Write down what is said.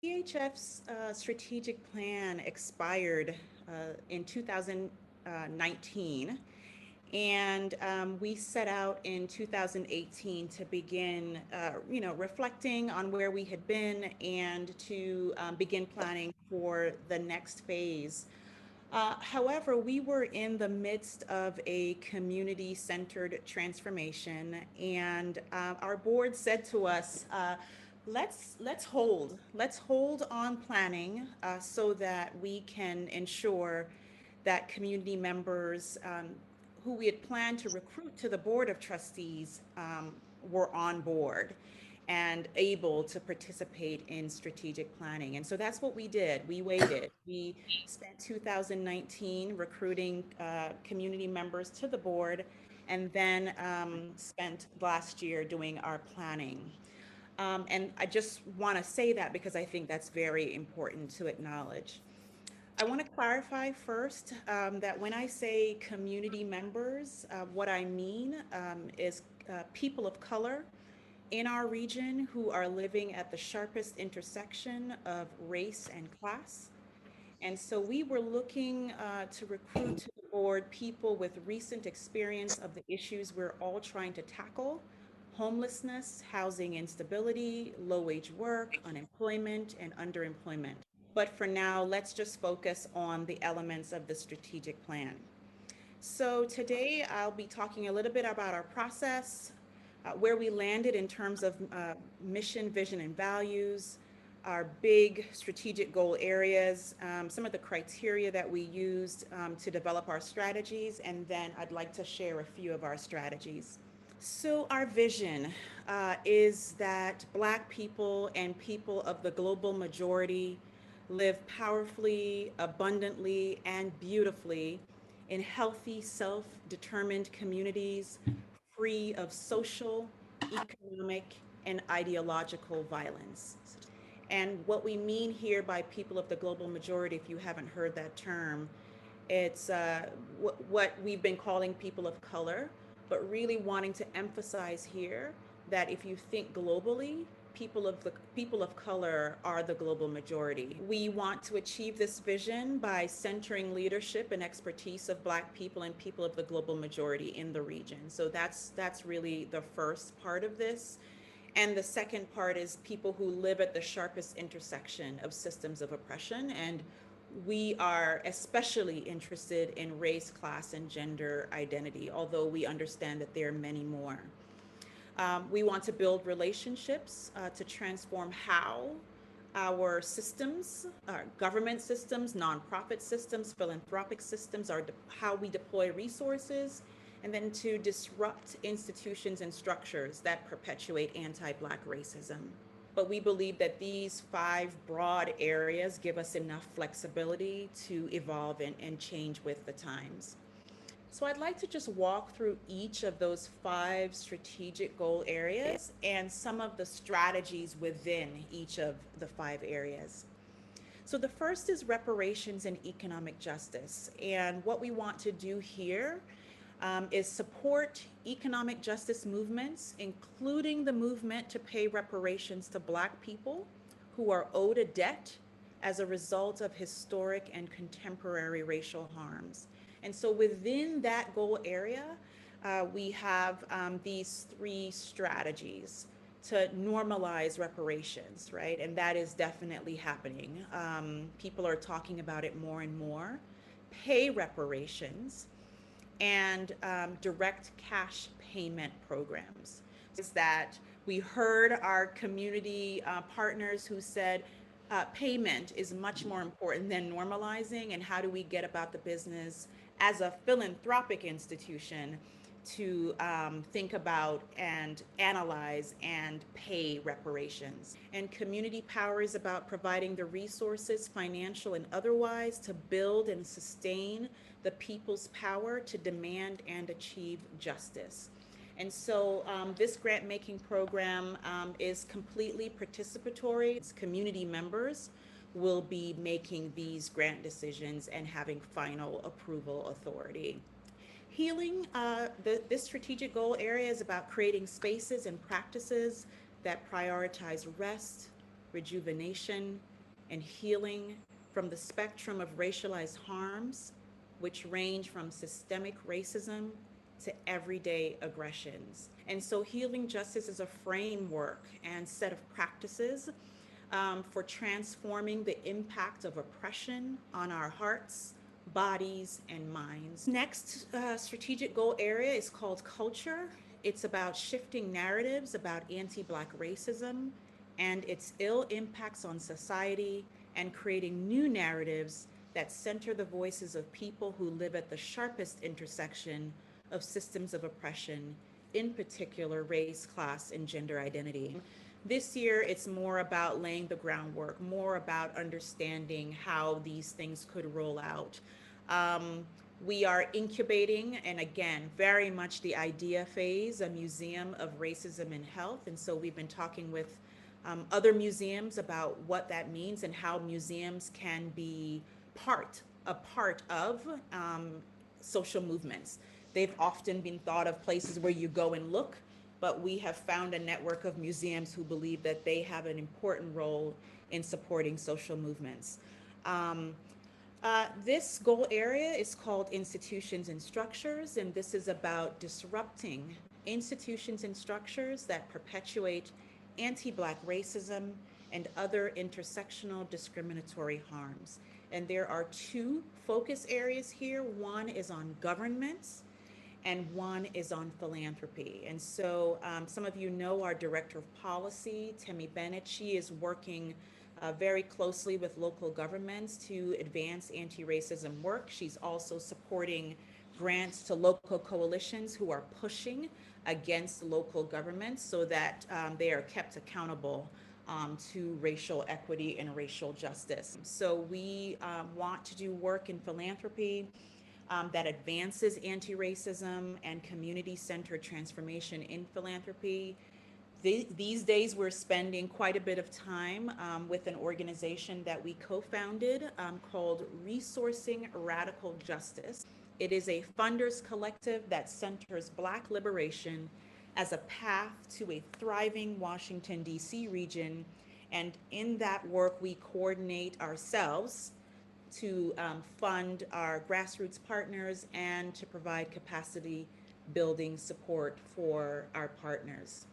CHF's strategic plan expired in 2019, and we set out in 2018 to begin, reflecting on where we had been and to begin planning for the next phase. However, we were in the midst of a community-centered transformation, and our board said to us, let's hold on planning so that we can ensure that community members who we had planned to recruit to the board of trustees were on board and able to participate in strategic planning. And so that's what we did. We waited. We spent 2019 recruiting community members to the board, and then spent last year doing our planning. And I just want to say that because I think that's very important to acknowledge. I want to clarify first that when I say community members, what I mean is people of color in our region who are living at the sharpest intersection of race and class. And so we were looking to recruit to the board people with recent experience of the issues we're all trying to tackle: homelessness, housing instability, low wage work, unemployment, and underemployment. But for now, let's just focus on the elements of the strategic plan. So today I'll be talking a little bit about our process, where we landed in terms of mission, vision, and values, our big strategic goal areas, some of the criteria that we used to develop our strategies, and then I'd like to share a few of our strategies. So, our vision is that Black people and people of the global majority live powerfully, abundantly, and beautifully in healthy, self determined communities free of social, economic, and ideological violence. And what we mean here by people of the global majority, if you haven't heard that term, it's what we've been calling people of color, but really wanting to emphasize here that if you think globally, people of color are the global majority. We want to achieve this vision by centering leadership and expertise of Black people and people of the global majority in the region. So that's really the first part of this. And the second part is people who live at the sharpest intersection of systems of oppression. And we are especially interested in race, class, and gender identity, although we understand that there are many more. We want to build relationships to transform how our systems, our government systems, nonprofit systems, philanthropic systems, how we deploy resources, and then to disrupt institutions and structures that perpetuate anti-Black racism. But we believe that these five broad areas give us enough flexibility to evolve and change with the times. So I'd like to just walk through each of those five strategic goal areas and some of the strategies within each of the five areas. So the first is reparations and economic justice. And what we want to do here is support economic justice movements, including the movement to pay reparations to Black people who are owed a debt as a result of historic and contemporary racial harms. And so within that goal area, we have these three strategies to normalize reparations, right? And that is definitely happening. People are talking about it more and more. Pay reparations and direct cash payment programs. Is that we heard our community partners who said payment is much more important than normalizing, and how do we get about the business as a philanthropic institution to think about and analyze and pay reparations. And community power is about providing the resources, financial and otherwise, to build and sustain the people's power to demand and achieve justice. And so this grant making program is completely participatory. It's community members will be making these grant decisions and having final approval authority. Healing, this strategic goal area is about creating spaces and practices that prioritize rest, rejuvenation, and healing from the spectrum of racialized harms, which range from systemic racism to everyday aggressions. And so, healing justice is a framework and set of practices for transforming the impact of oppression on our hearts, bodies, and minds. Next strategic goal area is called culture. It's about shifting narratives about anti Black racism and its ill impacts on society and creating new narratives that center the voices of people who live at the sharpest intersection of systems of oppression, in particular race, class, and gender identity. This year, it's more about laying the groundwork, more about understanding how these things could roll out. Um, we are incubating, and again, very much the idea phase, a museum of racism in health. And so we've been talking with other museums about what that means and how museums can be a part of social movements. They've often been thought of places where you go and look, but we have found a network of museums who believe that they have an important role in supporting social movements. Um, this goal area is called Institutions and Structures, and this is about disrupting institutions and structures that perpetuate anti Black racism and other intersectional discriminatory harms. And there are two focus areas here. One is on governments, and one is on philanthropy. And so some of you know our director of policy, Temi Bennett. She is working very closely with local governments to advance anti-racism work. She's also supporting grants to local coalitions who are pushing against local governments so that they are kept accountable to racial equity and racial justice. So we want to do work in philanthropy that advances anti-racism and community-centered transformation in philanthropy. These days, we're spending quite a bit of time with an organization that we co-founded called Resourcing Radical Justice. It is a funders collective that centers Black liberation as a path to a thriving Washington, D.C. region. And in that work, we coordinate ourselves to fund our grassroots partners and to provide capacity building support for our partners.